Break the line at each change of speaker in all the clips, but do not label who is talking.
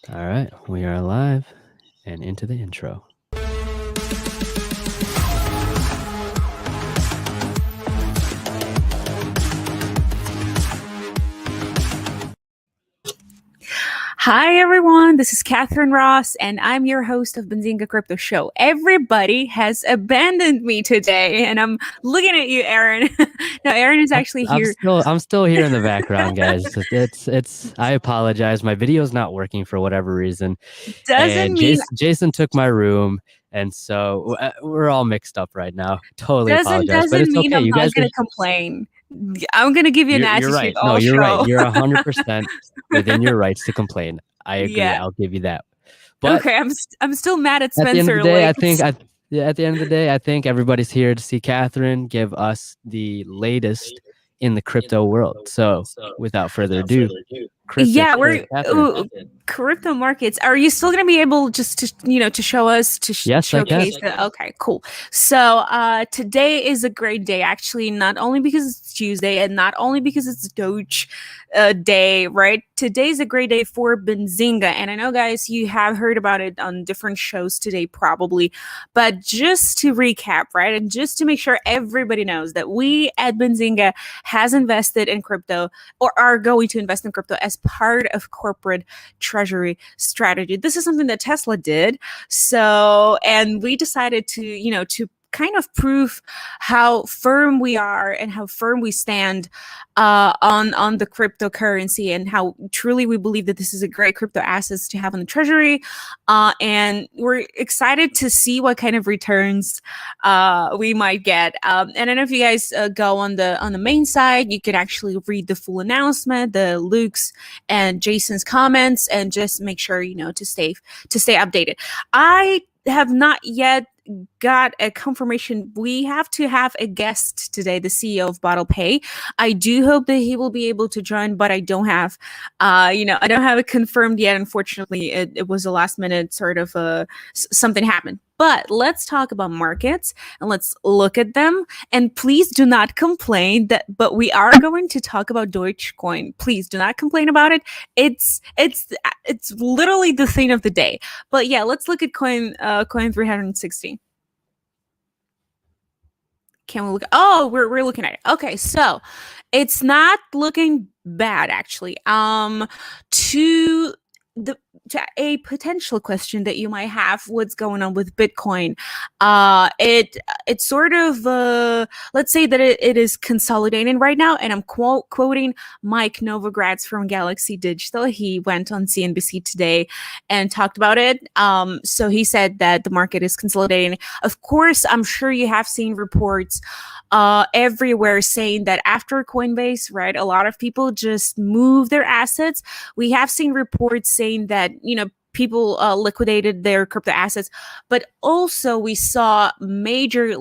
All right, we are live and into the intro.
Hi, everyone. This is Catherine Ross, and I'm your host of Benzinga Crypto Show. Everybody has abandoned me today, and I'm looking at you, Aaron. No, Aaron is actually here.
I'm still here in the background, guys. It's. I apologize. My video's not working for whatever reason,
Doesn't
and
mean
Jason took my room, and so we're all mixed up right now. Totally
doesn't
apologize, but
doesn't
it's
mean
okay.
I'm
You
not
guys are.
gonna complain. I'm gonna give you an
You're
attitude
right. No,
all
you're right.
show.
You're 100% within your rights to complain. I agree.
Yeah.
I'll give you that. But
Okay. I'm still mad at
at the end of the
Spencer.
day,
Like,
I think at the end of the day, I think everybody's here to see Catherine give us the latest in the crypto world. So, without further ado,
yeah,
Catherine.
Crypto markets. Are you still going to be able just to show us
Yes, I can.
showcase the? Okay, cool. So today is a great day, actually, not only because it's Tuesday and not only because it's Doge day, right? Today's a great day for Benzinga, and I know, guys, you have heard about it on different shows today, probably. But just to recap, right, and just to make sure everybody knows that we at Benzinga has invested in crypto or are going to invest in crypto as part of corporate treasury strategy. This is something that Tesla did. So, and we decided to kind of prove how firm we are and how firm we stand on the cryptocurrency, and how truly we believe that this is a great crypto assets to have on the treasury. And we're excited to see what kind of returns we might get. And I don't know if you guys go on the main side, you can actually read the full announcement, the Luke's and Jason's comments, and just make sure to stay updated. I have not yet got a confirmation. We have to have a guest today, the CEO of Bottlepay. I do hope that he will be able to join, but I don't have I don't have it confirmed yet. Unfortunately, it was a last minute sort of something happened. But let's talk about markets and let's look at them. And please do not complain but we are going to talk about Dogecoin. Please do not complain about it. It's literally the thing of the day. But yeah, let's look at coin 360. Can we look? Oh, we're looking at it. Okay, so it's not looking bad, actually. To the to a potential question that you might have, what's going on with Bitcoin? It's sort of let's say that it is consolidating right now, and I'm quoting Mike Novogratz from Galaxy Digital. He went on CNBC today and talked about it. So he said that the market is consolidating. Of course, I'm sure you have seen reports everywhere saying that after Coinbase, right, a lot of people just move their assets. We have seen reports saying that people liquidated their crypto assets, but also we saw major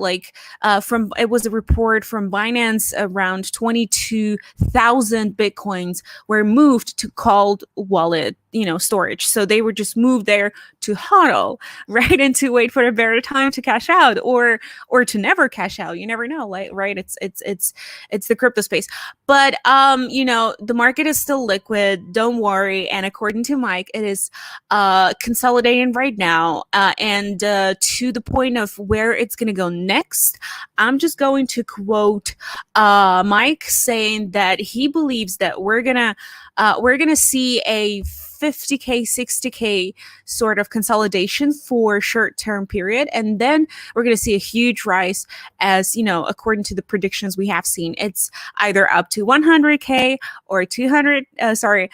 from it was a report from Binance, around 22,000 bitcoins were moved to cold wallet storage. So they were just moved there to hodl, right, and to wait for a better time to cash out, or to never cash out. You never know, like, right? It's the crypto space. But the market is still liquid, don't worry. And according to Mike, it is consolidating right now, and to the point of where it's going to go next. I'm just going to quote Mike saying that he believes that we're gonna see a 50K, 60K sort of consolidation for short-term period, and then we're going to see a huge rise, as according to the predictions we have seen. It's either up to 100K or 200 sorry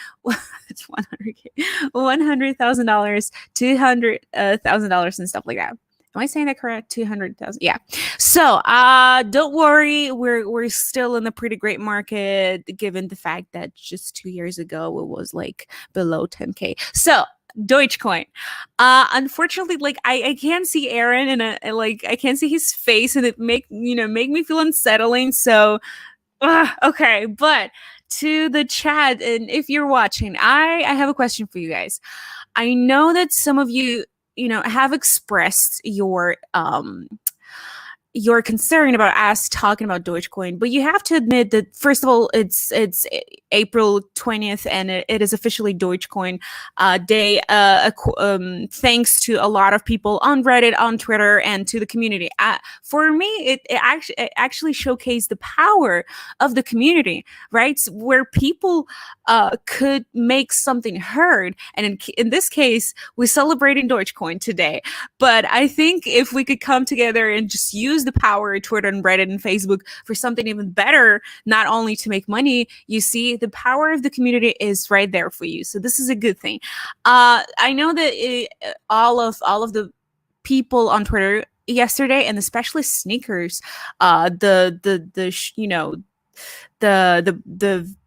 it's 100K, $100,000, $200,000 and stuff like that. Am I saying that correct? 200,000. Yeah. So don't worry, we're still in a pretty great market, given the fact that just 2 years ago it was like below 10K. So Dogecoin. Unfortunately, like I can't see Aaron, and I can't see his face, and it make me feel unsettling. So okay, but to the chat, and if you're watching, I have a question for you guys. I know that some of you have expressed you're concerned about us talking about Dogecoin, but you have to admit that first of all, it's April 20th, and it is officially Dogecoin day. Thanks to a lot of people on Reddit, on Twitter, and to the community. For me, it actually showcased the power of the community, right? Where people could make something heard, and in this case, we're celebrating Dogecoin today. But I think if we could come together and just use the power of Twitter and Reddit and Facebook for something even better, not only to make money, you see, the power of the community is right there for you. So this is a good thing. I know that all of the people on Twitter yesterday, and especially sneakers, the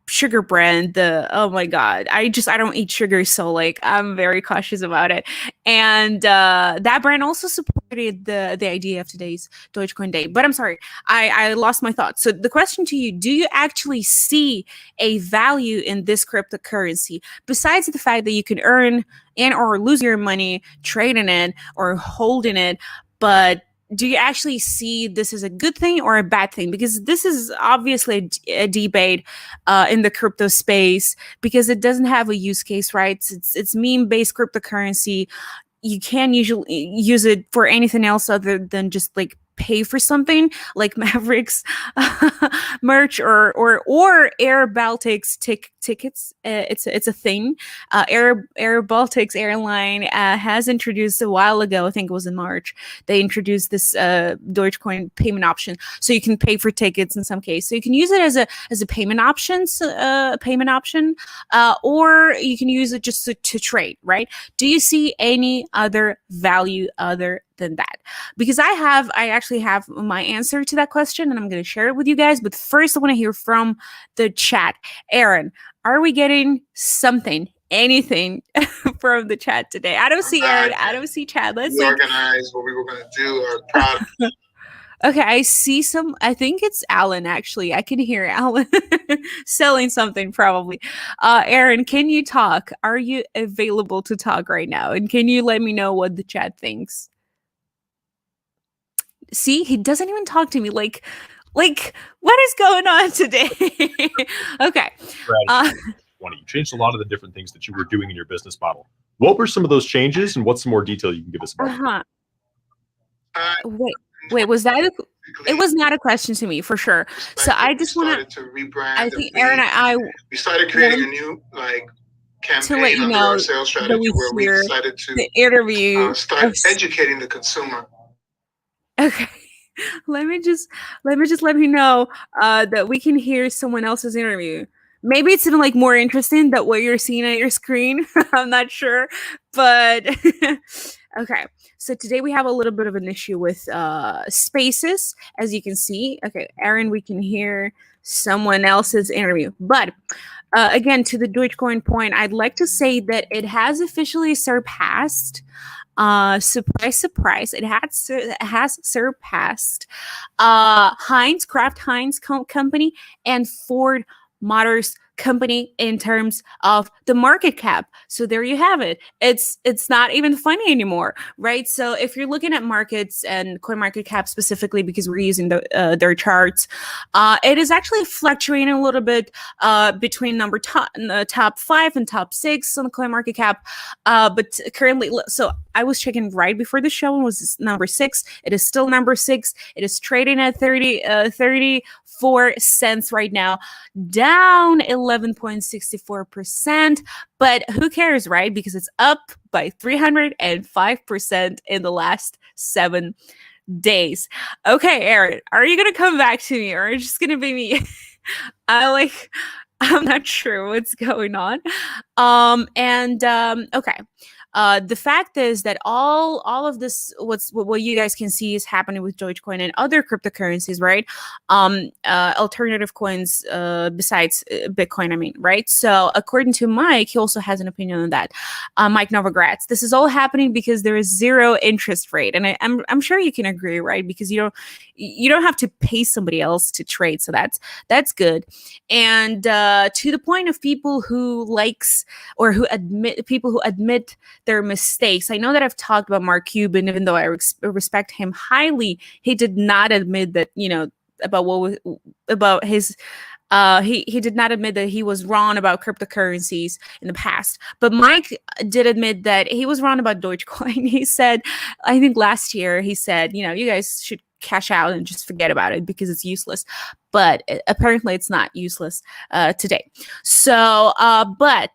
sugar brand, oh my god, I don't eat sugar, so like I'm very cautious about it. And that brand also supported the idea of today's Dogecoin day. But I'm sorry, I lost my thoughts. So the question to you: do you actually see a value in this cryptocurrency besides the fact that you can earn and or lose your money trading it or holding it? But do you actually see this as a good thing or a bad thing? Because this is obviously a debate in the crypto space, because it doesn't have a use case, right? It's meme-based cryptocurrency. You can't usually use it for anything else other than just like pay for something like Mavericks merch or Air Baltics tickets. It's a thing. Air Baltics airline has introduced a while ago, I think it was in March, they introduced this Dogecoin payment option, so you can pay for tickets in some cases. So you can use it as a payment option, or you can use it just to trade, right? Do you see any other value other than that? Because I actually have my answer to that question, and I'm going to share it with you guys. But first, I want to hear from the chat. Aaron, are we getting anything from the chat today? I don't see Aaron. I don't see Chad. Let's
organize what we were going to do.
Okay, I see some. I think it's Alan, actually. I can hear Alan selling something, probably. Aaron, can you talk? Are you available to talk right now? And can you let me know what the chat thinks? See, he doesn't even talk to me. Like, what is going on today? Okay.
You changed a lot of the different things that you were doing in your business model. What were some of those changes, and what's some more detail you can give us about it?
Wait, was that it was not a question to me, for sure. So I just want
to rebrand.
I think Aaron, we
started creating a new campaign
to let you know
our sales strategy, where we decided to
the interview
start educating the consumer.
Okay. Let me let you know that we can hear someone else's interview. Maybe it's even like more interesting than what you're seeing on your screen. I'm not sure, but okay. So today we have a little bit of an issue with spaces, as you can see. Okay, Aaron, we can hear someone else's interview. But again, to the Dogecoin point, I'd like to say that it has officially surpassed. Surprise! It has surpassed Kraft Heinz company and Ford Motors company in terms of the market cap. So there you have it. It's not even funny anymore, right? So if you're looking at markets and CoinMarketCap specifically, because we're using their charts, it is actually fluctuating a little bit between top 5 and top 6 on the CoinMarketCap. But currently, so I was checking right before the show and was number 6. It is still number 6. It is trading at 34 cents right now, down 11.64%. But who cares, right? Because it's up by 305% in the last 7 days. Okay, Aaron, are you gonna come back to me, or are you just gonna be me? I'm not sure what's going on. Okay. The fact is that all of this, what you guys can see is happening with Dogecoin and other cryptocurrencies, right? Alternative coins besides Bitcoin, I mean, right? So according to Mike, he also has an opinion on that. Mike Novogratz, this is all happening because there is zero interest rate, and I'm sure you can agree, right? Because you don't have to pay somebody else to trade, so that's good. And to the point of people who admit their mistakes. I know that I've talked about Mark Cuban, even though I respect him highly, he did not admit that, about his he did not admit that he was wrong about cryptocurrencies in the past. But Mike did admit that he was wrong about Dogecoin. He said, I think last year, he said, you guys should cash out and just forget about it because it's useless. But apparently it's not useless today. So, but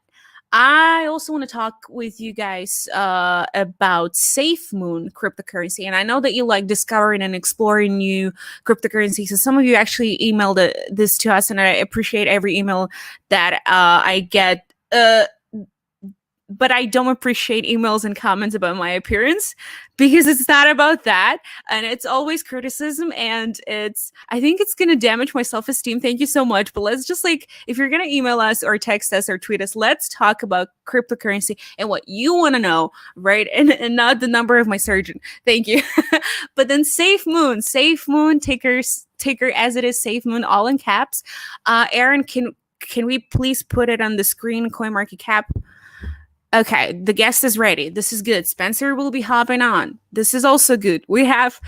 I also want to talk with you guys about SafeMoon cryptocurrency. And I know that you like discovering and exploring new cryptocurrencies. So some of you actually emailed this to us, and I appreciate every email that I get. But I don't appreciate emails and comments about my appearance, because it's not about that. And it's always criticism. And I think it's going to damage my self-esteem. Thank you so much. But let's just if you're going to email us or text us or tweet us, let's talk about cryptocurrency and what you want to know, right? And not the number of my surgeon. Thank you. But then SafeMoon, ticker as it is, SafeMoon, all in caps. Aaron, can we please put it on the screen, CoinMarketCap? Okay, the guest is ready. This is good. Spencer will be hopping on. This is also good. We have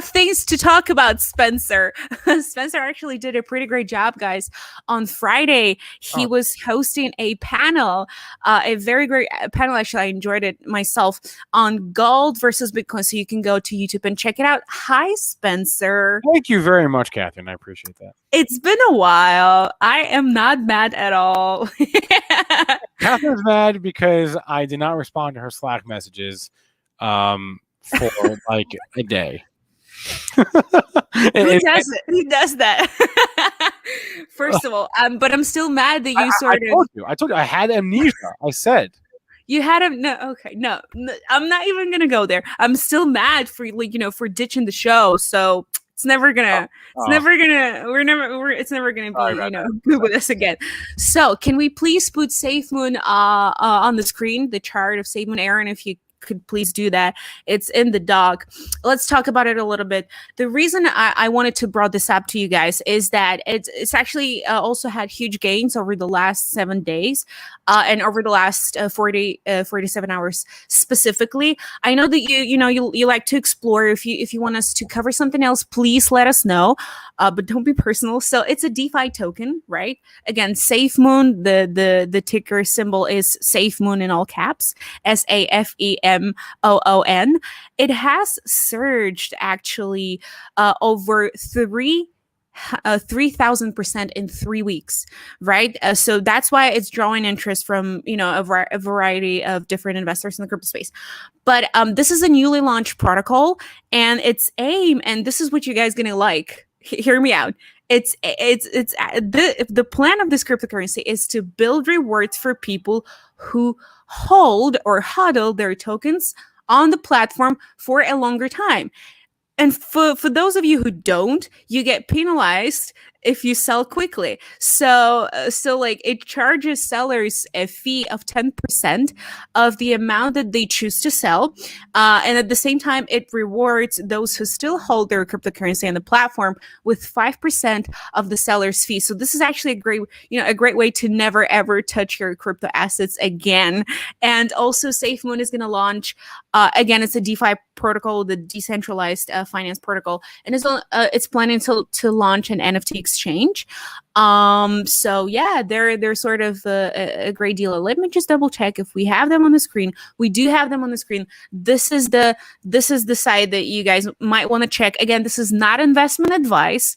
things to talk about, Spencer. Spencer actually did a pretty great job, guys. On Friday, he was hosting a panel, a very great panel. Actually, I enjoyed it myself, on gold versus Bitcoin. So you can go to YouTube and check it out. Hi, Spencer.
Thank you very much, Catherine. I appreciate that.
It's been a while. I am not mad at all.
Catherine's mad because I did not respond to her Slack messages for a day.
Who does it? Who does that? First of all, but I'm still mad that you
I told you I had amnesia. I said.
You had a no. Okay, no, I'm not even gonna go there. I'm still mad for for ditching the show. So it's never gonna. It's never gonna be good with us again. So can we please put SafeMoon on the screen, the chart of SafeMoon, Aaron, if you could please do that. It's in the doc. Let's talk about it a little bit. The reason I wanted to bring this up to you guys is that it's actually also had huge gains over the last 7 days and over the last 47 hours specifically. I know that you like to explore. If you want us to cover something else, please let us know. But don't be personal. So it's a DeFi token, right? Again, SafeMoon. The ticker symbol is SafeMoon in all caps. SafeMoon. It has surged actually over 3,000% in 3 weeks, right? So that's why it's drawing interest from a variety of different investors in the crypto space. But this is a newly launched protocol, and its aim, and this is what you guys gonna like. Hear me out. The plan of this cryptocurrency is to build rewards for people who hold or hodl their tokens on the platform for a longer time. And for those of you who don't, you get penalized if you sell quickly. So it charges sellers a fee of 10% of the amount that they choose to sell. And at the same time, it rewards those who still hold their cryptocurrency on the platform with 5% of the seller's fee. So this is actually a great way to never ever touch your crypto assets again. And also SafeMoon is going to launch, again, it's a DeFi protocol, the decentralized finance protocol, and it's planning to launch an NFT exchange. So yeah, they're sort of a great deal. Let me just double check if we have them on the screen. We do have them on the screen. This is the site that you guys might want to check. Again, this is not investment advice.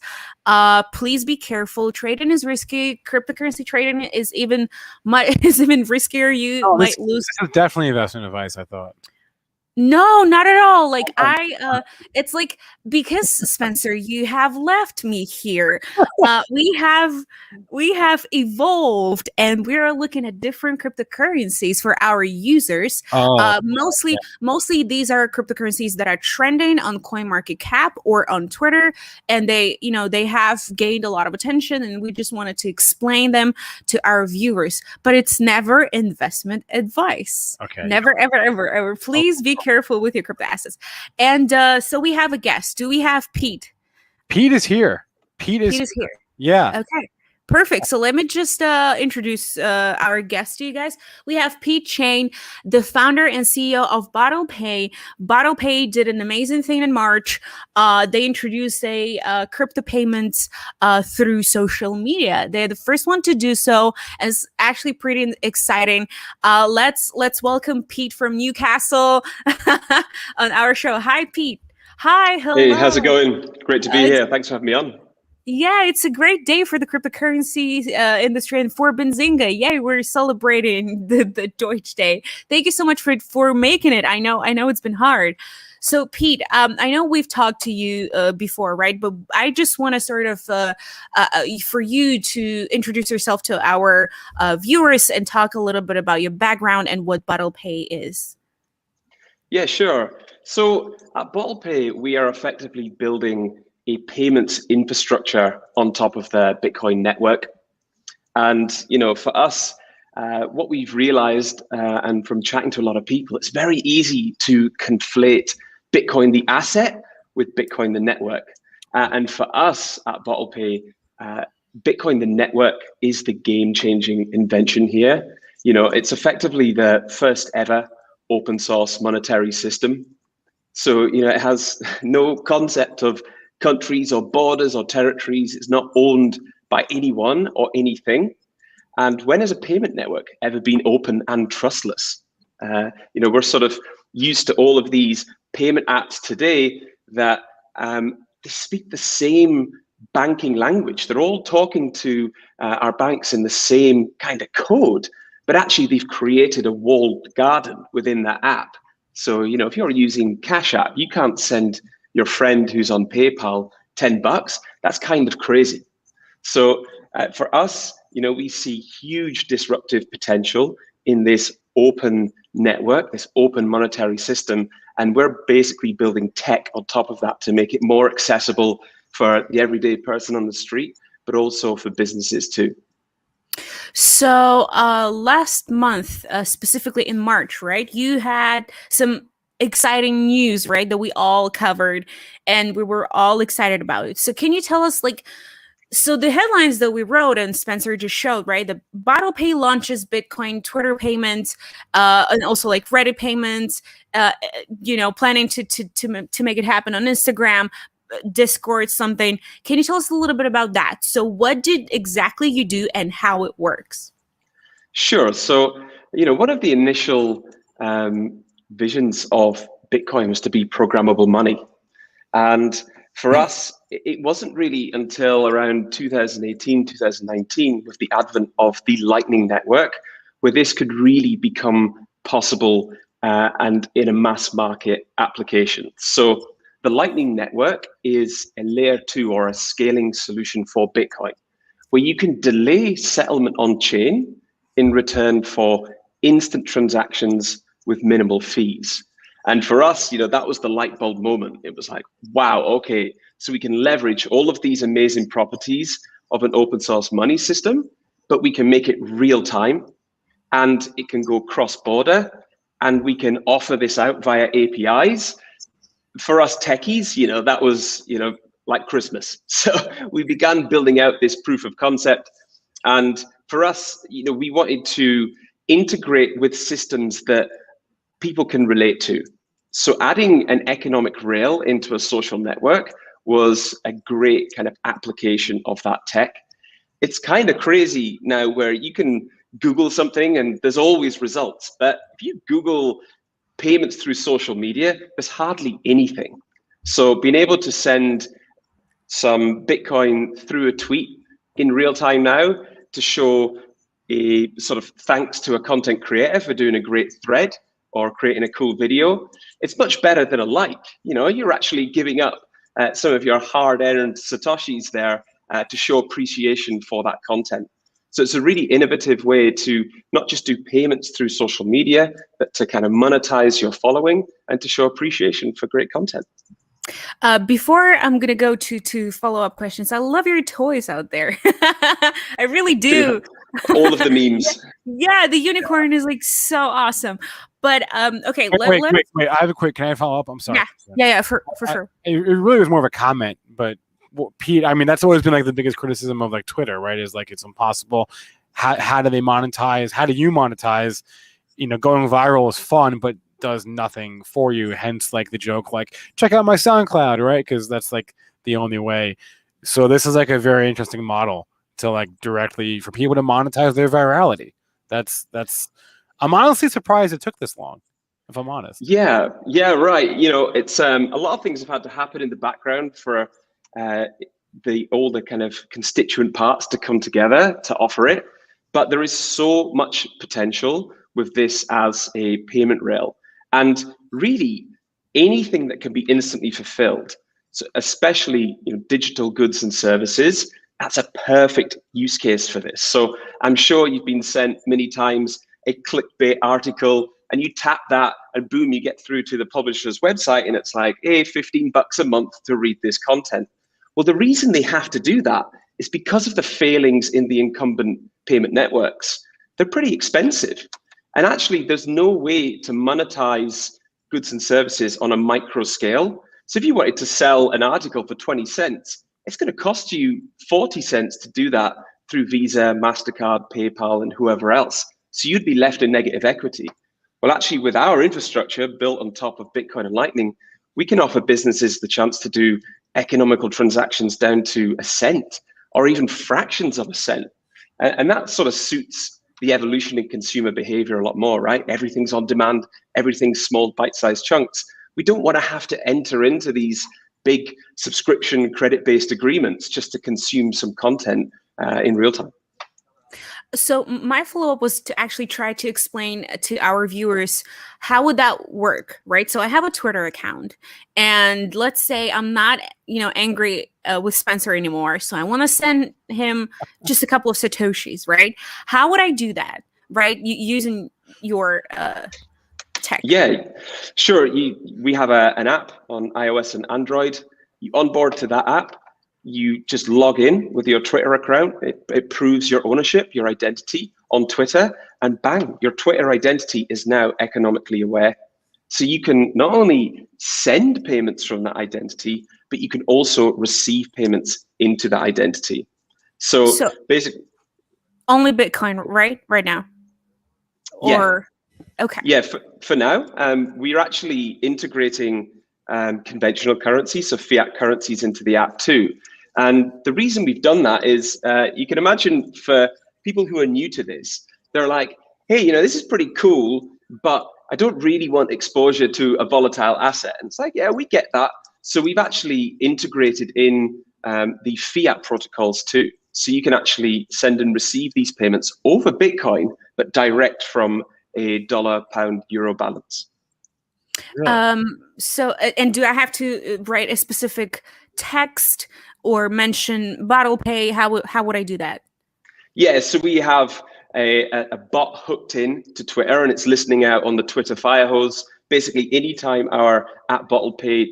Please be careful. Trading is risky. Cryptocurrency trading is even riskier. You might lose.
This is definitely investment advice, I thought.
No, not at all. It's because Spencer, you have left me here. We have evolved, and we are looking at different cryptocurrencies for our users. Mostly these are cryptocurrencies that are trending on CoinMarketCap or on Twitter, and they have gained a lot of attention, and we just wanted to explain them to our viewers. But it's never investment advice.
Okay.
Never, ever. Please be careful with your crypto assets. And so we have a guest. Do we have Pete?
Pete is here. Pete is
here.
Yeah.
Okay. Perfect. So let me just introduce our guest to you guys. We have Pete Cheyne, the founder and CEO of Bottlepay. Bottlepay did an amazing thing in March. They introduced a crypto payments through social media. They're the first one to do so. And it's actually pretty exciting. Let's welcome Pete from Newcastle on our show. Hi, Pete. Hi. Hello.
Hey, how's it going? Great to be here. Thanks for having me on.
Yeah, it's a great day for the cryptocurrency industry and for Benzinga. Yay, we're celebrating the DOGE Day. Thank you so much for making it. I know it's been hard. So Pete, I know we've talked to you before, right? But I just want to sort of for you to introduce yourself to our viewers and talk a little bit about your background and what Bottlepay is.
Yeah, sure. So at Bottlepay, we are effectively building a payments infrastructure on top of the Bitcoin network. And, for us, what we've realized, and from chatting to a lot of people, it's very easy to conflate Bitcoin, the asset, with Bitcoin, the network. And for us at Bottlepay, Bitcoin, the network, is the game-changing invention here. It's effectively the first ever open source monetary system. So, it has no concept of countries or borders or territories. It's not owned by anyone or anything. And when has a payment network ever been open and trustless? We're sort of used to all of these payment apps today that they speak the same banking language. They're all talking to our banks in the same kind of code, but actually they've created a walled garden within that app. So, if you're using Cash App, you can't send your friend who's on PayPal $10. That's kind of crazy. So for us, we see huge disruptive potential in this open network, this open monetary system, and we're basically building tech on top of that to make it more accessible for the everyday person on the street, but also for businesses too.
So last month, specifically in March, right, you had some exciting news, right, that we all covered and we were all excited about it. So can you tell us, so the headlines that we wrote and Spencer just showed, right, the Bottlepay launches Bitcoin Twitter payments, and also Reddit payments, planning to make it happen on Instagram, Discord, something. Can you tell us a little bit about that? So what did exactly you do and how it works?
Sure. So, one of the initial visions of Bitcoin was to be programmable money. And for us, it wasn't really until around 2018, 2019, with the advent of the Lightning Network, where this could really become possible and in a mass market application. So the Lightning Network is a layer 2 or a scaling solution for Bitcoin, where you can delay settlement on chain in return for instant transactions with minimal fees. And for us, that was the light bulb moment. It was like, wow, okay, so we can leverage all of these amazing properties of an open source money system, but we can make it real time and it can go cross border and we can offer this out via APIs. For us techies, that was, like Christmas. So we began building out this proof of concept. And for us, we wanted to integrate with systems that people can relate to. So adding an economic rail into a social network was a great kind of application of that tech. It's kind of crazy now where you can Google something and there's always results. But if you Google payments through social media, there's hardly anything. So being able to send some Bitcoin through a tweet in real time now to show a sort of thanks to a content creator for doing a great thread or creating a cool video, it's much better than a like. You're actually giving up some of your hard-earned Satoshis there to show appreciation for that content. So it's a really innovative way to not just do payments through social media, but to kind of monetize your following and to show appreciation for great content.
Before I'm gonna go to follow-up questions, I love your toys out there. I really do.
All of the memes.
Yeah, the unicorn is so awesome. But okay,
wait. I have a quick. Can I follow up? I'm sorry.
Yeah, for sure.
It really was more of a comment, but Pete, I mean, that's always been like the biggest criticism of like Twitter, right? Is like it's impossible. How do they monetize? How do you monetize? You know, going viral is fun, but does nothing for you. Hence, like the joke, like check out my SoundCloud, right? Because that's like the only way. So this is like a very interesting model to like directly for people to monetize their virality. That's. I'm honestly surprised it took this long, if I'm honest.
Yeah, right. You know, it's a lot of things have had to happen in the background for all the kind of constituent parts to come together to offer it. But there is so much potential with this as a payment rail, and really anything that can be instantly fulfilled. So especially digital goods and services, that's a perfect use case for this. So I'm sure you've been sent many times a clickbait article, and you tap that, and boom, you get through to the publisher's website, and it's like, hey, $15 a month to read this content. Well, the reason they have to do that is because of the failings in the incumbent payment networks. They're pretty expensive. And actually, there's no way to monetize goods and services on a micro scale. So if you wanted to sell an article for 20 cents, it's going to cost you 40 cents to do that through Visa, MasterCard, PayPal, and whoever else. So you'd be left in negative equity. Well, actually, with our infrastructure built on top of Bitcoin and Lightning, we can offer businesses the chance to do economical transactions down to a cent or even fractions of a cent. And that sort of suits the evolution in consumer behavior a lot more, right? Everything's on demand, everything's small bite-sized chunks. We don't want to have to enter into these big subscription credit-based agreements just to consume some content in real time.
So my follow-up was to actually try to explain to our viewers, how would that work, right? So I have a Twitter account, and let's say I'm not, angry with Spencer anymore. So I want to send him just a couple of Satoshis, right? How would I do that, right? Using your tech.
Yeah, sure. We have an app on iOS and Android. You onboard to that app. You just log in with your Twitter account. It proves your ownership, your identity on Twitter, and bang, your Twitter identity is now economically aware. So you can not only send payments from that identity, but you can also receive payments into that identity. So basically,
only Bitcoin, right? Right now. Or okay.
Yeah, for now, we're actually integrating conventional currency, so fiat currencies, into the app too. And the reason we've done that is you can imagine for people who are new to this, they're like, hey, this is pretty cool, but I don't really want exposure to a volatile asset. And it's like, yeah, we get that. So we've actually integrated in the fiat protocols too. So you can actually send and receive these payments over Bitcoin, but direct from a dollar, pound, euro balance.
Yeah.
So, and do I have to write a specific text or mention Bottlepay? How would I do that?
Yeah, so we have a bot hooked in to Twitter, and it's listening out on the Twitter firehose. Basically, anytime our @Bottlepay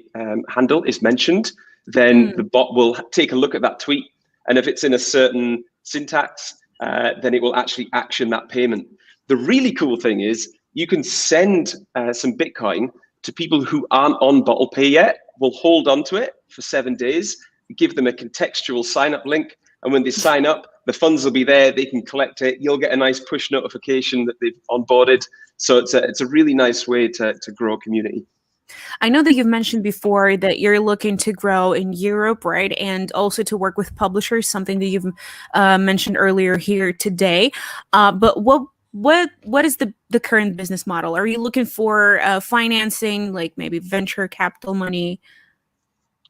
handle is mentioned, then the bot will take a look at that tweet, and if it's in a certain syntax, then it will actually action that payment. The really cool thing is you can send some Bitcoin to people who aren't on Bottlepay yet. We'll hold on to it for 7 days, give them a contextual sign-up link, and when they sign up, the funds will be there. They can collect it. You'll get a nice push notification that they've onboarded. So it's a really nice way to grow a community.
I know that you've mentioned before that you're looking to grow in Europe, right? And also to work with publishers, something that you've mentioned earlier here today. But what is the current business model? Are you looking for financing, like maybe venture capital money?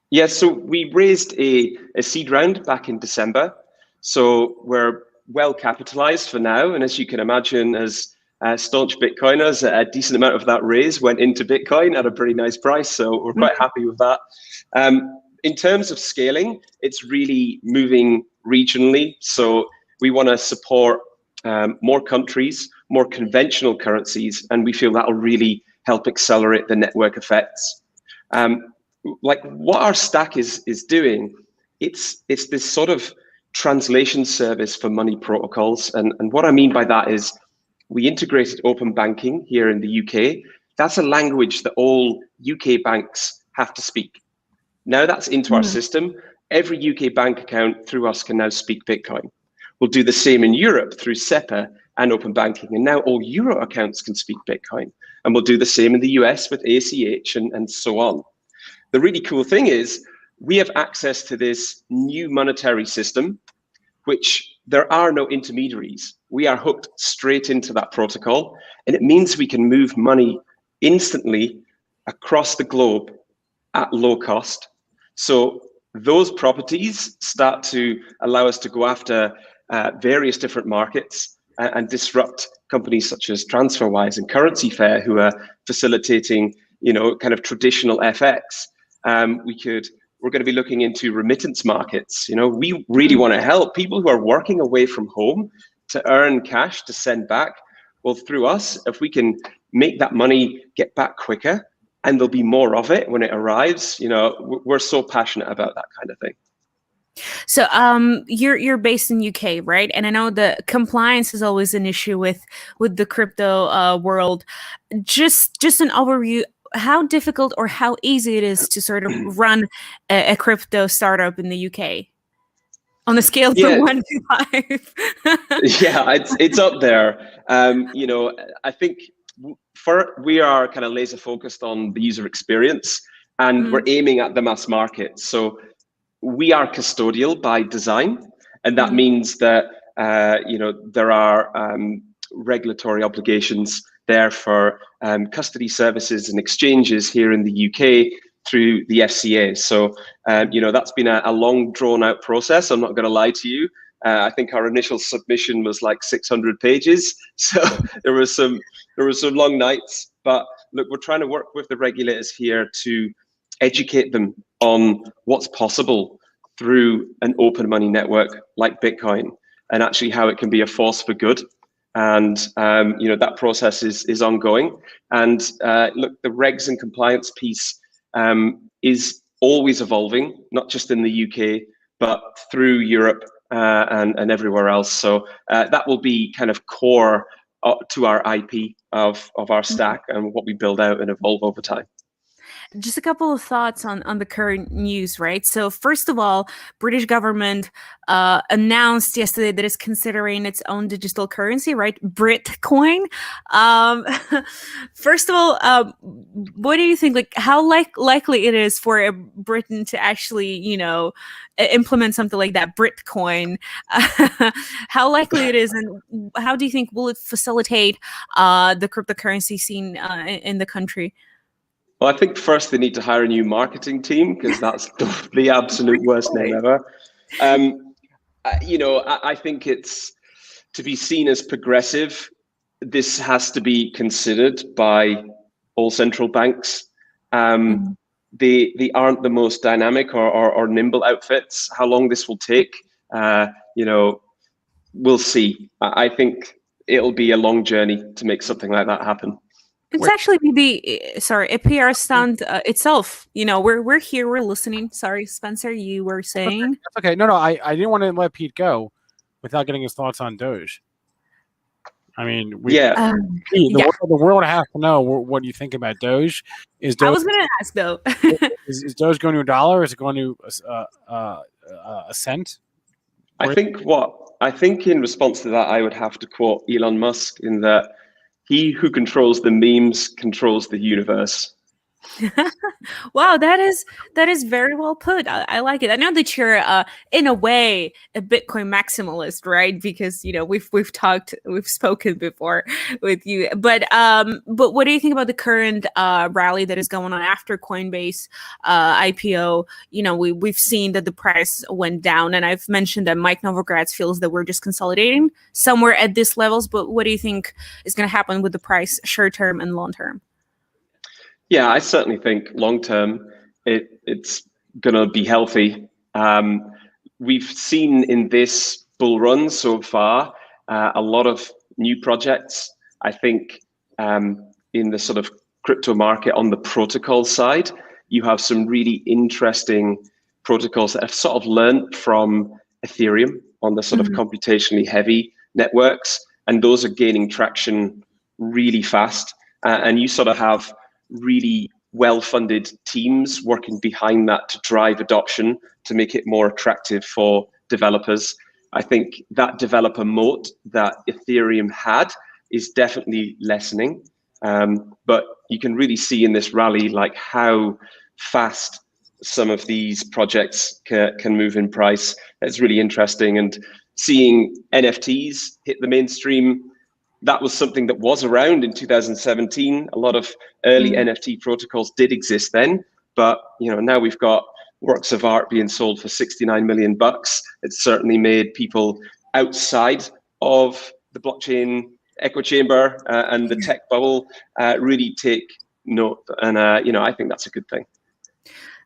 Yeah, so we raised a seed round back in December. So we're well capitalized for now. And as you can imagine, as staunch Bitcoiners, a decent amount of that raise went into Bitcoin at a pretty nice price. So we're quite happy with that. In terms of scaling, it's really moving regionally. So we want to support more countries, more conventional currencies, and we feel that'll really help accelerate the network effects. Like what our stack is doing, it's this sort of translation service for money protocols. And what I mean by that is we integrated open banking here in the UK. That's a language that all UK banks have to speak. Now that's into our system, every UK bank account through us can now speak Bitcoin. We'll do the same in Europe through SEPA and open banking. And now all Euro accounts can speak Bitcoin. And we'll do the same in the US with ACH and so on. The really cool thing is we have access to this new monetary system, which there are no intermediaries. We are hooked straight into that protocol. And it means we can move money instantly across the globe at low cost. So those properties start to allow us to go after various different markets and disrupt companies such as TransferWise and CurrencyFair, who are facilitating, kind of traditional FX. We're going to be looking into remittance markets. We really want to help people who are working away from home to earn cash to send back. Well, through us, if we can make that money get back quicker, and there'll be more of it when it arrives, we're so passionate about that kind of thing.
So you're based in UK, right? And I know the compliance is always an issue with the crypto world. Just an overview, how difficult or how easy it is to sort of run a crypto startup in the UK on a scale from 1 to 5.
Yeah, it's up there. I think we are kind of laser focused on the user experience, and we're aiming at the mass market. So we are custodial by design, and that means that there are regulatory obligations there for custody services and exchanges here in the UK through the FCA. So that's been a long drawn out process. I'm not going to lie to you. I think our initial submission was like 600 pages. So there were some long nights, but look, we're trying to work with the regulators here to educate them on what's possible through an open money network like Bitcoin, and actually how it can be a force for good. And that process is ongoing. And look, the regs and compliance piece is always evolving, not just in the UK, but through Europe and everywhere else. So that will be kind of core to our IP of our stack and what we build out and evolve over time.
Just a couple of thoughts on the current news, right? So first of all, British government announced yesterday that it's considering its own digital currency, right? Britcoin. First of all, what do you think? Like, how likely it is for Britain to actually, implement something like that, Britcoin? How likely it is, and how do you think will it facilitate the cryptocurrency scene in the country?
Well, I think first they need to hire a new marketing team, because that's the absolute worst name ever. I think it's to be seen as progressive. This has to be considered by all central banks. They aren't the most dynamic or nimble outfits. How long this will take, we'll see. I think it'll be a long journey to make something like that happen.
It's actually maybe a PR stunt itself. We're here, we're listening. Sorry, Spencer, you were saying.
That's okay. No, I didn't want to let Pete go without getting his thoughts on Doge. I mean, the world has to know what you think about Doge.
I was going to ask though.
is Doge going to $1? Is it going to a cent?
I think in response to that, I would have to quote Elon Musk in that he who controls the memes controls the universe.
Wow, that is very well put. I like it. I know that you're in a way a Bitcoin maximalist, right? Because we've spoken before with you. But what do you think about the current rally that is going on after Coinbase IPO? We've seen that the price went down, and I've mentioned that Mike Novogratz feels that we're just consolidating somewhere at these levels. But what do you think is going to happen with the price, short term and long term?
Yeah, I certainly think long term it's going to be healthy. We've seen in this bull run so far a lot of new projects. I think in the sort of crypto market on the protocol side, you have some really interesting protocols that have sort of learned from Ethereum on the sort of computationally heavy networks, and those are gaining traction really fast. And you sort of have really well-funded teams working behind that to drive adoption, to make it more attractive for developers. I think that developer moat that Ethereum had is definitely lessening. But you can really see in this rally like how fast some of these projects can move in price. It's really interesting. And seeing NFTs hit the mainstream, that was something that was around in 2017. A lot of early NFT protocols did exist then, but now we've got works of art being sold for $69 million. It's certainly made people outside of the blockchain echo chamber and the tech bubble really take note, and I think that's a good thing.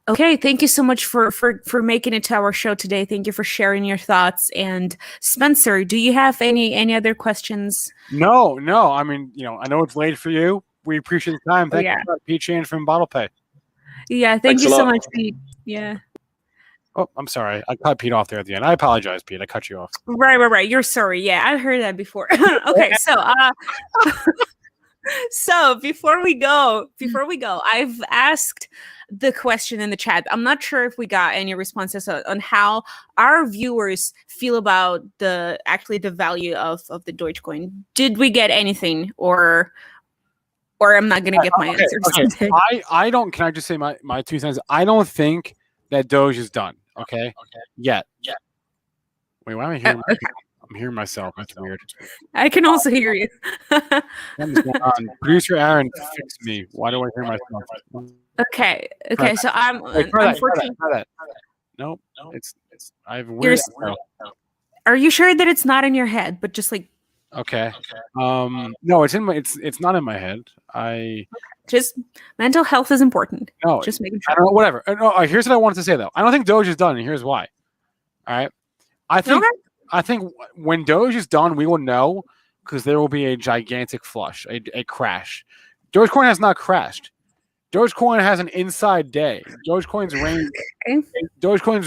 Okay, thank you so much for making it to our show today. Thank you for sharing your thoughts. And Spencer, do you have any other questions?
No. I mean, I know it's late for you. We appreciate the time. Thank you, Pete Cheyne from Bottlepay.
Yeah, thanks you so much, Pete. Yeah.
Oh, I'm sorry. I cut Pete off there at the end. I apologize, Pete. I cut you off.
Right. You're sorry. Yeah, I've heard that before. Okay, so before we go, I've asked the question in the chat. I'm not sure if we got any responses on how our viewers feel about the value of the Dogecoin. Did we get anything, or I'm not going to get my answers today?
I don't. Can I just say my 2 cents? I don't think that Doge is done. Okay. Yet. Wait, why am I hearing? I'm hearing myself. That's weird.
I can also hear you.
What is going on? Producer Aaron, fix me. Why do I hear myself?
Okay. So I'm.
Try that. Nope. It's. I have weird.
Are you sure that it's not in your head, but just like?
Okay. No, it's in my. It's not in my head.
Just mental health is important.
No,
just making sure.
I don't know. Whatever. No, here's what I wanted to say though. I don't think Doge is done, and here's why. All right. I think when Doge is done, we will know because there will be a gigantic flush, a crash. Dogecoin has not crashed. Dogecoin has an inside day. Dogecoin's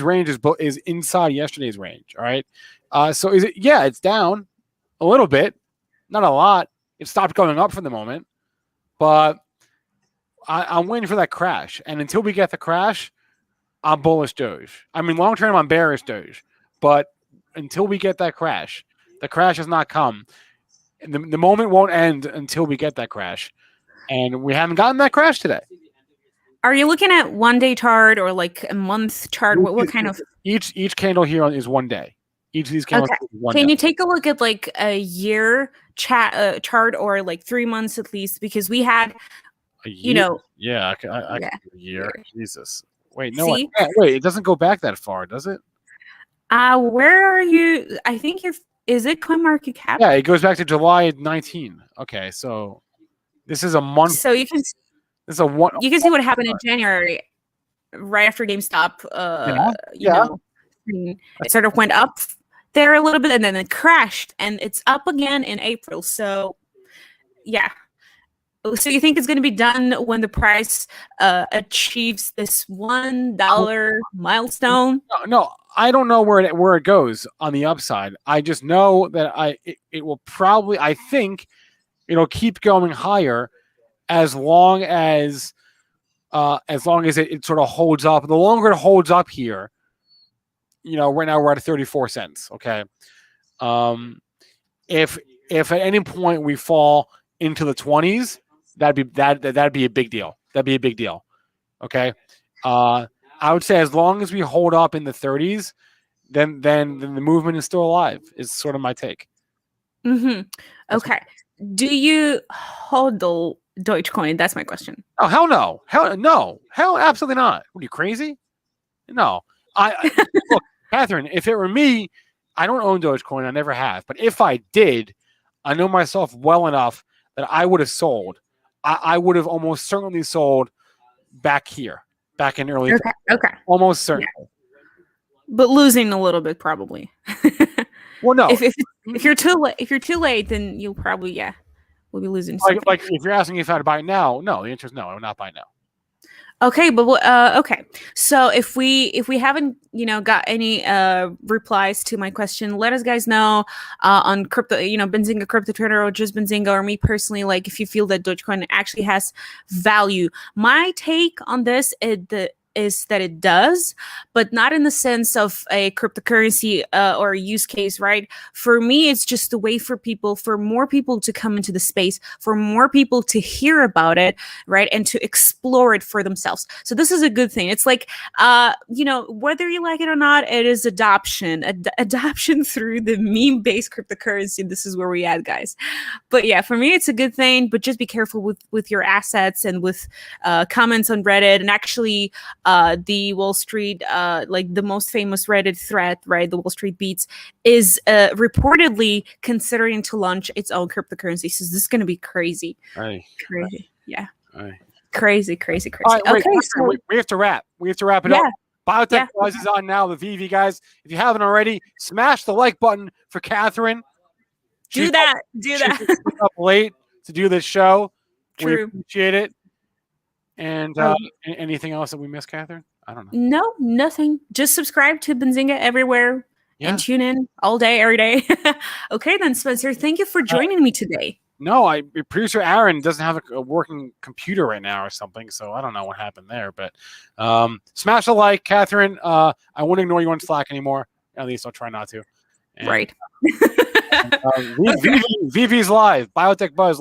range is inside yesterday's range. All right. So is it? Yeah, it's down a little bit, not a lot. It stopped going up for the moment, but I'm waiting for that crash. And until we get the crash, I'm bullish Doge. I mean, long term, I'm bearish Doge. But until we get that crash, the crash has not come. And the moment won't end until we get that crash. And we haven't gotten that crash today.
Are you looking at 1 day chart or like a month chart? What kind of?
Each candle here is 1 day. Each of these candles is 1 day.
Can you take a look at like a year chart or like 3 months at least? Because we had,
a year? Yeah, I can do a year. Jesus. Wait, no. Wait, it doesn't go back that far, does it?
Where are you? I think is it CoinMarketCap?
Yeah, it goes back to July 19. Okay, so this is a month.
So you can.
This is a one.
You can see what happened in January, right after GameStop. It sort of went up there a little bit, and then it crashed, and it's up again in April. So, yeah. So you think it's going to be done when the price achieves this $1 milestone?
No, I don't know where it goes on the upside. I just know that it will probably. I think it'll keep going higher as long as it sort of holds up. The longer it holds up here, right now we're at 34 cents. Okay, if at any point we fall into the 20s. That'd be a big deal. That'd be a big deal. Okay. I would say as long as we hold up in the 30s, then the movement is still alive. Is sort of my take.
Mm-hmm. Okay. Do you hodl Dogecoin? That's my question.
Oh hell no! Hell absolutely not. What are you crazy? No. Look, Catherine. If it were me, I don't own Dogecoin. I never have. But if I did, I know myself well enough that I would have sold. I would have almost certainly sold back in early.
Okay.
Almost certainly.
Yeah. But losing a little bit probably.
Well, no.
If you're too late, then you'll probably we'll be losing.
Like if you're asking if I'd buy it now, no. The answer is no. I would not buy now.
Okay, but okay. So if we haven't got any replies to my question, let us guys know on crypto, Benzinga Crypto Trader or just Benzinga or me personally, like if you feel that Dogecoin actually has value. My take on this is that it does, but not in the sense of a cryptocurrency or a use case, right? For me, it's just a way for more people to come into the space, for more people to hear about it, right? And to explore it for themselves. So this is a good thing. It's like, whether you like it or not, it is adoption through the meme-based cryptocurrency. This is where we at, guys. But yeah, for me, it's a good thing, but just be careful with your assets and with comments on Reddit. And actually, the Wall Street, like the most famous Reddit thread, right? The Wall Street Beats is reportedly considering to launch its own cryptocurrency. So this is going to be crazy. Crazy. Yeah. Crazy.
All right, wait,
okay.
so we have to wrap. We have to wrap it up. Biotech Buzz is on now. The VV guys, if you haven't already, smash the like button for Catherine.
Do that.
She's up late to do this show.
True.
We appreciate it. And anything else that we missed, Catherine? I don't know.
No, nothing. Just subscribe to Benzinga everywhere and tune in all day, every day. Okay, then, Spencer, thank you for joining me today.
No, producer Aaron doesn't have a working computer right now or something, so I don't know what happened there. But smash a like, Catherine. I won't ignore you on Slack anymore. At least I'll try not to. And,
right.
VV's live. Biotech Buzz.